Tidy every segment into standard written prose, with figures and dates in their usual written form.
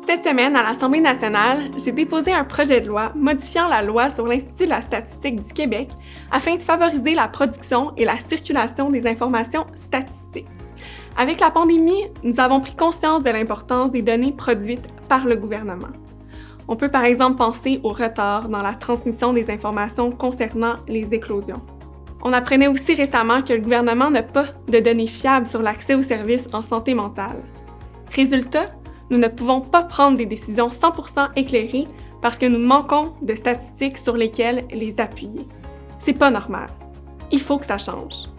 Cette semaine, à l'Assemblée nationale, j'ai déposé un projet de loi modifiant la loi sur l'Institut de la statistique du Québec afin de favoriser la production et la circulation des informations statistiques. Avec la pandémie, nous avons pris conscience de l'importance des données produites par le gouvernement. On peut par exemple penser au retard dans la transmission des informations concernant les éclosions. On apprenait aussi récemment que le gouvernement n'a pas de données fiables sur l'accès aux services en santé mentale. Résultat, nous ne pouvons pas prendre des décisions 100% éclairées parce que nous manquons de statistiques sur lesquelles les appuyer. C'est pas normal. Il faut que ça change.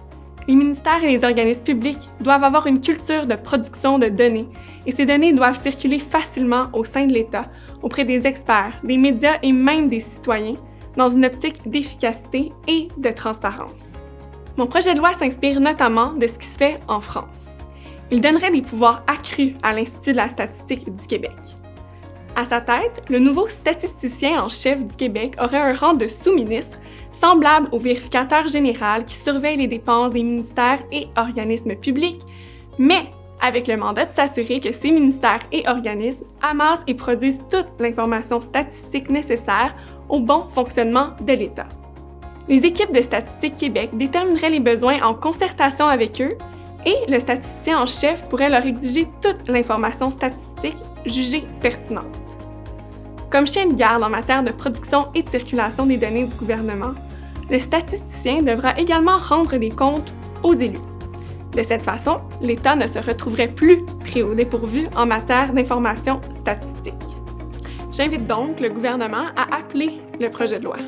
Les ministères et les organismes publics doivent avoir une culture de production de données et ces données doivent circuler facilement au sein de l'État, auprès des experts, des médias et même des citoyens, dans une optique d'efficacité et de transparence. Mon projet de loi s'inspire notamment de ce qui se fait en France. Il donnerait des pouvoirs accrus à l'Institut de la statistique du Québec. À sa tête, le nouveau statisticien en chef du Québec aurait un rang de sous-ministre semblable au vérificateur général qui surveille les dépenses des ministères et organismes publics, mais avec le mandat de s'assurer que ces ministères et organismes amassent et produisent toute l'information statistique nécessaire au bon fonctionnement de l'État. Les équipes de Statistique Québec détermineraient les besoins en concertation avec eux et le statisticien en chef pourrait leur exiger toute l'information statistique jugée pertinente. Comme chien de garde en matière de production et de circulation des données du gouvernement, le statisticien devra également rendre des comptes aux élus. De cette façon, l'État ne se retrouverait plus pris au dépourvu en matière d'information statistique. J'invite donc le gouvernement à appeler le projet de loi.